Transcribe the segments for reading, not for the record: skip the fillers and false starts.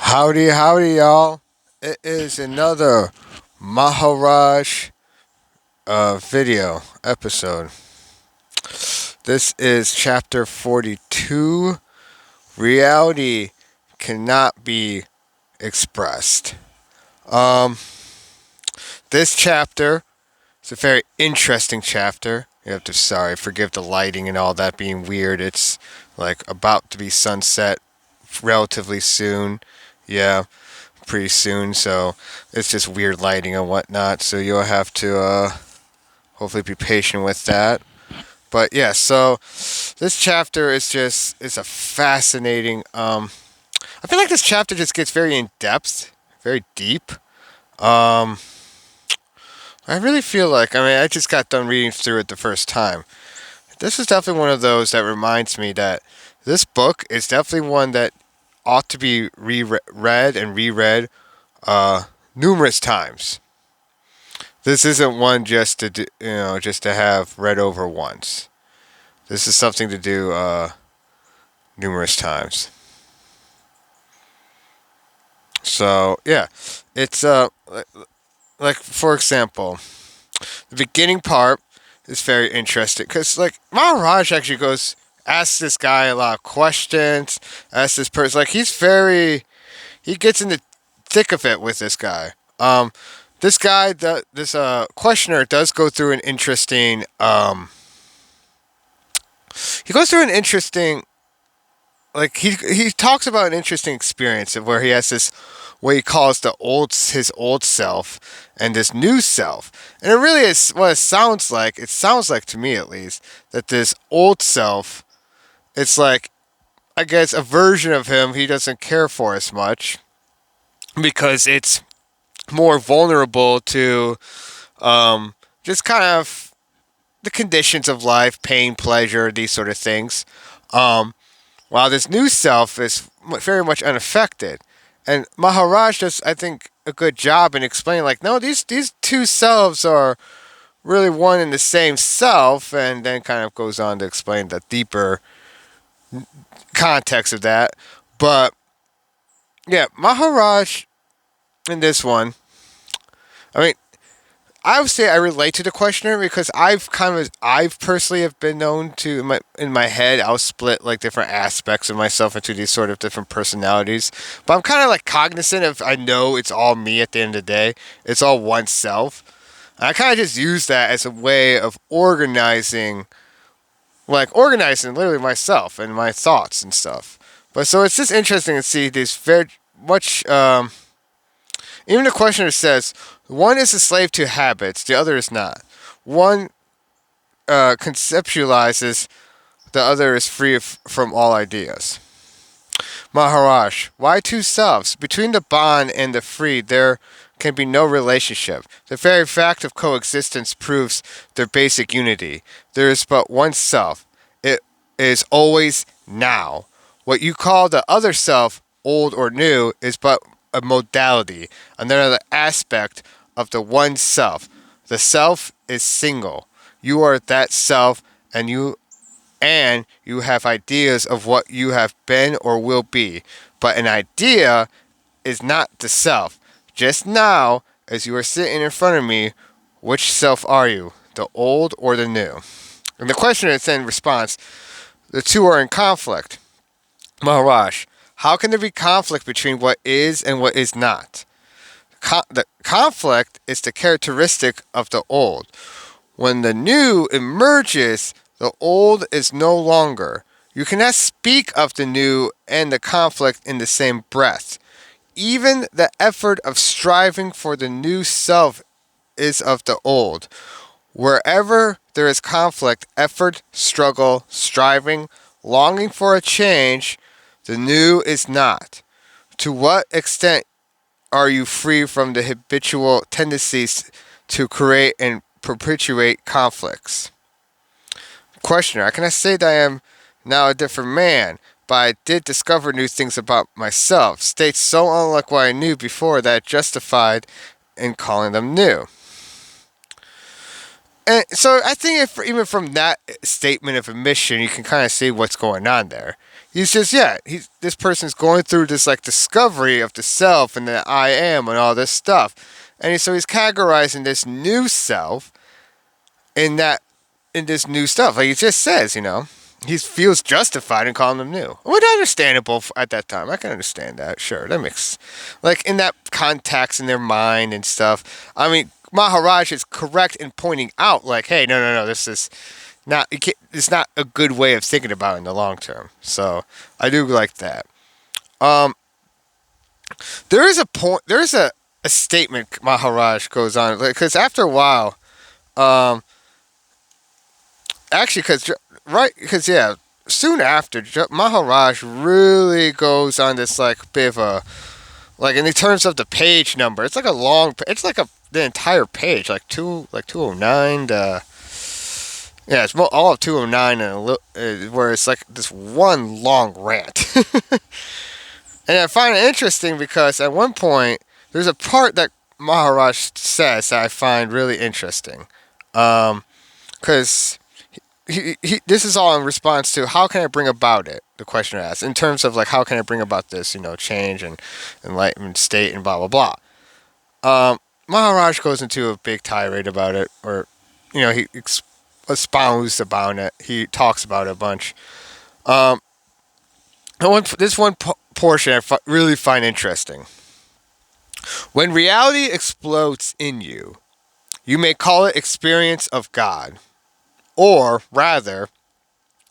Howdy, howdy, y'all. It is another Maharaj video episode. This is chapter 42. Reality cannot be expressed. Um, this chapter is a very interesting chapter. You have to, forgive the lighting and all that being weird. It's like about to be sunset relatively soon. Yeah, pretty soon, so it's just weird lighting and whatnot. So you'll have to hopefully be patient with that. But yeah, so this chapter is just it's a fascinating. I feel like this chapter just gets very in depth, very deep. Um, I really feel like I just got done reading through it the first time. This is definitely one of those that reminds me that this book is definitely one that ought to be reread and reread uh, numerous times. This isn't one just to do, just to have read over once. This is something to do numerous times. So yeah, it's like for example, the beginning part is very interesting because like Maharaj actually goes asks this guy a lot of questions, asks this person like he gets in the thick of it with this guy. This guy, this questioner, does go through an interesting. He goes through an interesting, like he talks about an interesting experience of where he has this, what he calls his old self and this new self, and it really is what it sounds like. It sounds like to me at least that this old self, it's like I guess a version of him he doesn't care for as much because it's more vulnerable to just kind of the conditions of life, pain, pleasure, these sort of things. Um, while this new self is very much unaffected. And Maharaj does, I think, a good job in explaining, like, no, these two selves are really one and the same self, and then kind of goes on to explain the deeper context of that. But yeah, Maharaj in this one, I mean, I would say I relate to the questioner because I've personally have been known to in my head I'll split like different aspects of myself into these sort of different personalities, but I'm kind of like cognizant of I know it's all me at the end of the day. It's all oneself. I kind of just use that as a way of organizing literally myself and my thoughts and stuff. But so it's just interesting to see these very much. Even the questioner says one is a slave to habits, the other is not. One conceptualizes, the other is free from all ideas. Maharaj, why two selves? Between the bond and the free, there can be no relationship. The very fact of coexistence proves their basic unity. There is but one self. It is always now. What you call the other self, old or new, is but a modality, another aspect of the one self. The self is single. You are that self, and you have ideas of what you have been or will be. But an idea is not the self. Just now, as you are sitting in front of me, which self are you, the old or the new? And the questioner then responds, the two are in conflict. Maharaj, how can there be conflict between what is and what is not? The conflict is the characteristic of the old. When the new emerges, the old is no longer. You cannot speak of the new and the conflict in the same breath. Even the effort of striving for the new self is of the old. Wherever there is conflict, effort, struggle, striving, longing for a change, the new is not. To what extent are you free from the habitual tendencies to create and perpetuate conflicts? Questioner, I cannot say that I am now a different man, but I did discover new things about myself, states so unlike what I knew before that it justified in calling them new. And so I think if even from that statement of admission, you can kind of see what's going on there. He's just this person's going through this like discovery of the self and the I am and all this stuff, and so he's categorizing this new self in that in this new stuff. Like he just says, he feels justified in calling them new. Well, understandable at that time. I can understand that. Sure, that makes like in that context in their mind and stuff. I mean, Maharaj is correct in pointing out, like, hey, no, this is not. It's not a good way of thinking about it in the long term. So I do like that. Um, there is a point. There is a statement Maharaj goes on because after a while, um, actually, because soon after Maharaj really goes on this like bit of a like in terms of the page number, it's like a long, it's like the entire page, like 209 to it's all of 209 and where it's like this one long rant. And I find it interesting because at one point there's a part that Maharaj says that I find really interesting, because this is all in response to how can I bring about it, the questioner asks, in terms of like how can I bring about this, change and enlightenment state and blah blah blah. Maharaj goes into a big tirade about it, or he expounds about it. He talks about it a bunch. This one portion I really find interesting. When reality explodes in you, you may call it experience of God, or rather,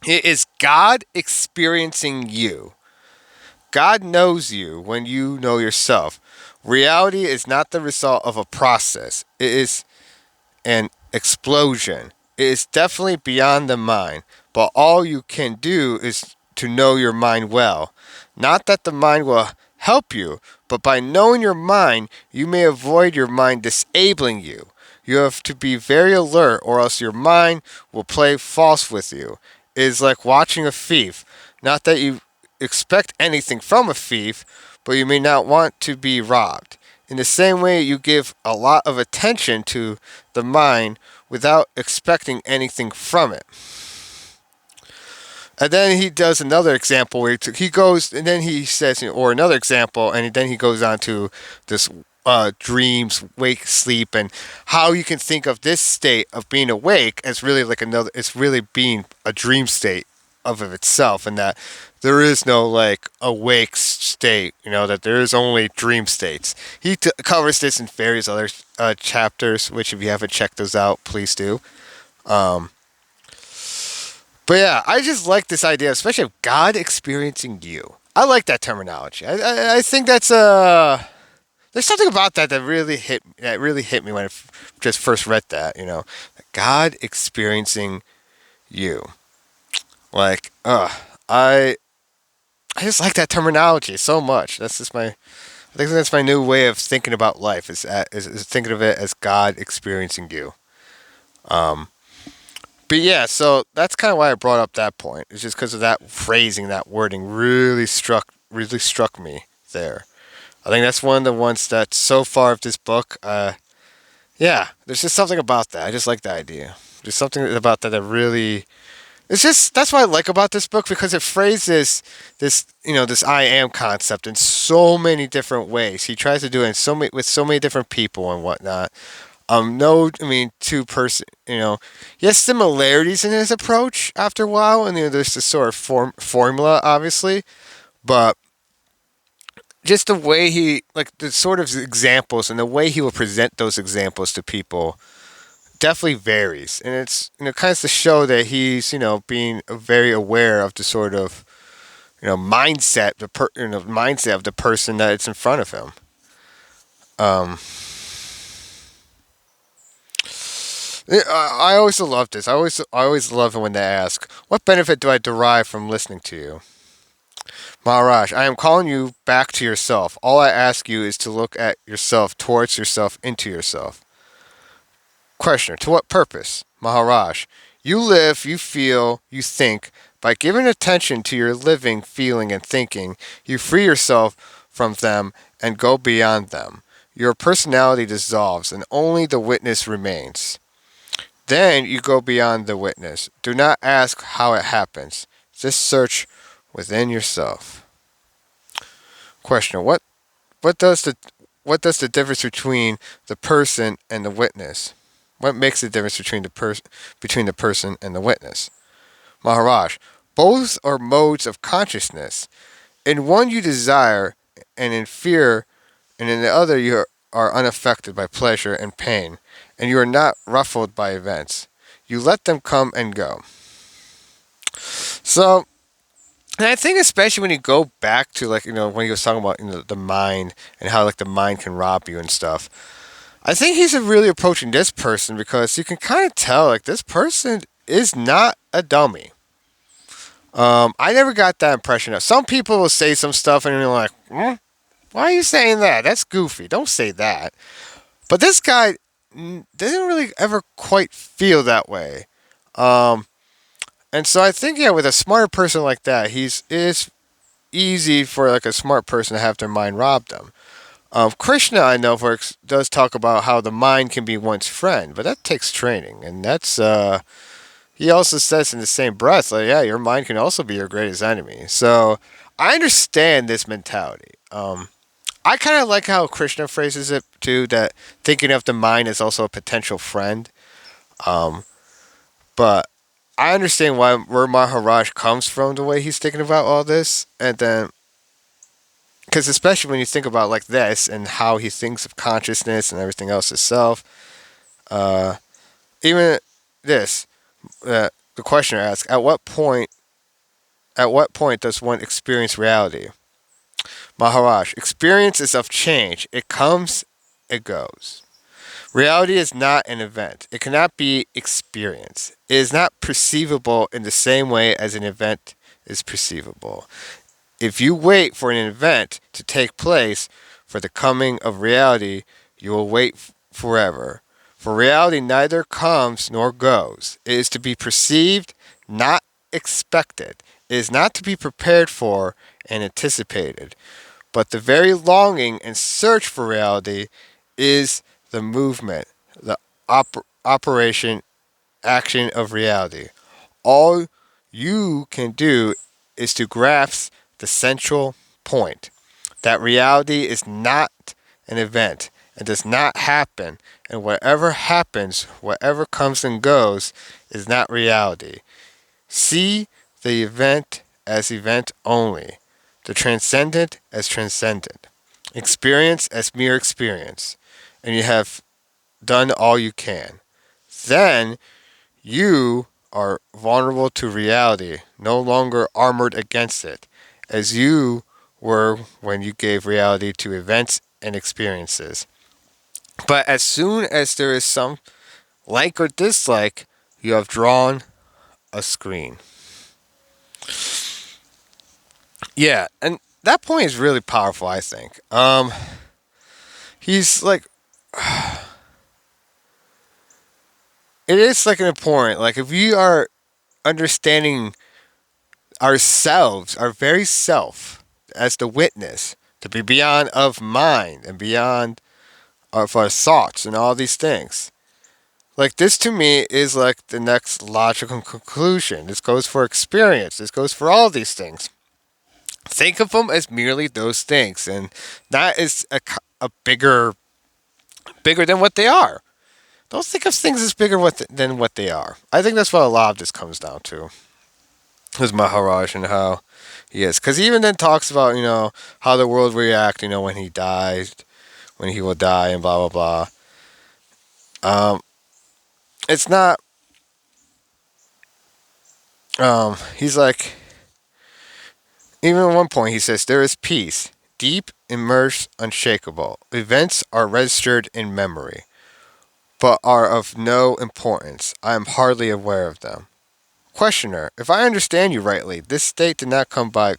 it is God experiencing you. God knows you when you know yourself. Reality is not the result of a process. It is an explosion. It is definitely beyond the mind, but all you can do is to know your mind well. Not that the mind will help you, but by knowing your mind, you may avoid your mind disabling you. You have to be very alert, or else your mind will play false with you. It is like watching a thief. Not that you expect anything from a thief, but you may not want to be robbed. In the same way, you give a lot of attention to the mind without expecting anything from it. And then he does another example where he goes, and then he says, or another example, and then he goes on to this dreams, wake, sleep, and how you can think of this state of being awake as really like it's really being a dream state of itself, and that there is no like awake state, that there is only dream states. He covers this in various other chapters, which if you haven't checked those out, please do. But yeah, I just like this idea, especially of God experiencing you. I like that terminology. I think that's there's something about that really hit me when I just first read that. God experiencing you. Like, I just like that terminology so much. That's just I think that's my new way of thinking about life. Is thinking of it as God experiencing you. But yeah, so that's kind of why I brought up that point. It's just because of that phrasing, that wording really struck me there. I think that's one of the ones that so far of this book, there's just something about that. I just like the idea. There's something about that really. That's what I like about this book, because it phrases this I am concept in so many different ways. He tries to do it with so many different people and whatnot. Two person, he has similarities in his approach after a while, and there's this sort of formula, obviously, but just the way he, like the sort of examples and the way he will present those examples to people definitely varies, and it's kind of to show that he's being very aware of the sort of mindset mindset of the person that it's in front of him. I always love this. I always love it when they ask, "What benefit do I derive from listening to you?" Maharaj, I am calling you back to yourself. All I ask you is to look at yourself, towards yourself, into yourself. Questioner, to what purpose? Maharaj, you live, you feel, you think. By giving attention to your living, feeling, and thinking, you free yourself from them and go beyond them. Your personality dissolves, and only the witness remains. Then you go beyond the witness. Do not ask how it happens. Just search within yourself. Question: what does the difference between the person and the witness? What makes the difference between the person and the witness? Maharaj: both are modes of consciousness. In one you desire, and in fear, and in the other you are unaffected by pleasure and pain, and you are not ruffled by events. You let them come and go. So, and I think especially when you go back to like when he was talking about the mind and how like the mind can rob you and stuff. I think he's really approaching this person because you can kind of tell like this person is not a dummy. I never got that impression of. Some people will say some stuff and you're like, why are you saying that? That's goofy. Don't say that. But this guy didn't really ever quite feel that way. Um, and so I think, yeah, with a smart person like that, it's easy for like a smart person to have their mind robbed them. Krishna, I know, does talk about how the mind can be one's friend, but that takes training, and that's he also says in the same breath, like, yeah, your mind can also be your greatest enemy. So I understand this mentality. I kind of like how Krishna phrases it too, that thinking of the mind as also a potential friend. Um, but I understand where Maharaj comes from, the way he's thinking about all this, and then because especially when you think about like this and how he thinks of consciousness and everything else itself, uh, even this, the questioner asks, at what point does one experience reality? Maharaj: experience is of change. It comes, it goes. Reality is not an event. It cannot be experienced. It is not perceivable in the same way as an event is perceivable. If you wait for an event to take place for the coming of reality, you will wait forever. For reality neither comes nor goes. It is to be perceived, not expected. It is not to be prepared for and anticipated. But the very longing and search for reality is the movement, the operation, action of reality. All you can do is to grasp the central point that reality is not an event and does not happen, and whatever happens, whatever comes and goes, is not reality. See the event as event only, the transcendent as transcendent, experience as mere experience, and you have done all you can. Then you are vulnerable to reality, no longer armored against it, as you were when you gave reality to events and experiences. But as soon as there is some like or dislike, you have drawn a screen. Yeah, and that point is really powerful, I think. He's like, it is like an important, like if we are understanding ourselves, our very self, as the witness, to be beyond of mind and beyond of our thoughts and all these things. Like this to me is like the next logical conclusion. This goes for experience. This goes for all these things. Think of them as merely those things, and that is a bigger than what they are. Don't think of things as bigger than what they are. I think that's what a lot of this comes down to. Is Maharaj and how he is, because he even then talks about how the world will react when he dies, when he will die, and blah blah blah. It's not. He's like, even at one point he says there is peace, deep, immersed, unshakable. Events are registered in memory, but are of no importance. I am hardly aware of them. Questioner: if I understand you rightly, this state did not come by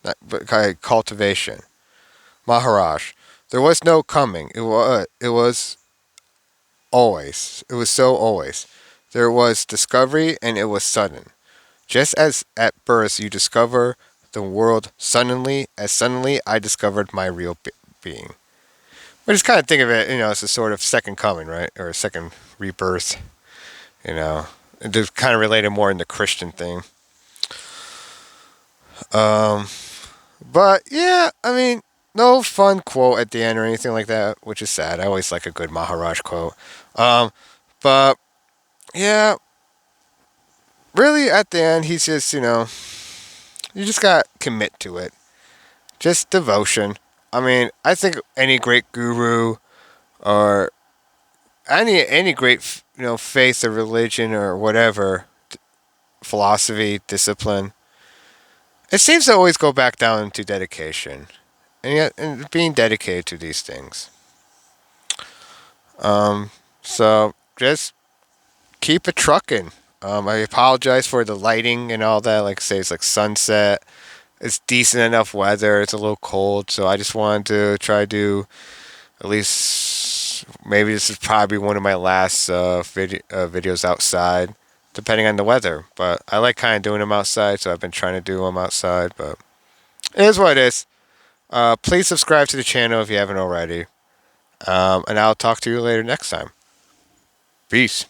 by cultivation. Maharaj: there was no coming. It was always. It was so always. There was discovery, and it was sudden. Just as at birth you discover the world suddenly, as suddenly I discovered my real being. We just kind of think of it, as a sort of second coming, right, or a second rebirth. To kind of relate it more in the Christian thing. Um, but yeah, I mean, no fun quote at the end or anything like that, which is sad. I always like a good Maharaj quote. Um, but yeah, really at the end, he's just, you just got to commit to it. Just devotion. I mean, I think any great guru or any great faith or religion or whatever philosophy discipline, it seems to always go back down to dedication and yet and being dedicated to these things. So just keep it trucking. I apologize for the lighting and all that. Like I say, it's like sunset. It's decent enough weather. It's a little cold, so I just wanted to try to at least maybe this is probably one of my last videos outside, depending on the weather. But I like kind of doing them outside, so I've been trying to do them outside. But it is what it is. Please subscribe to the channel if you haven't already. And I'll talk to you later next time. Peace.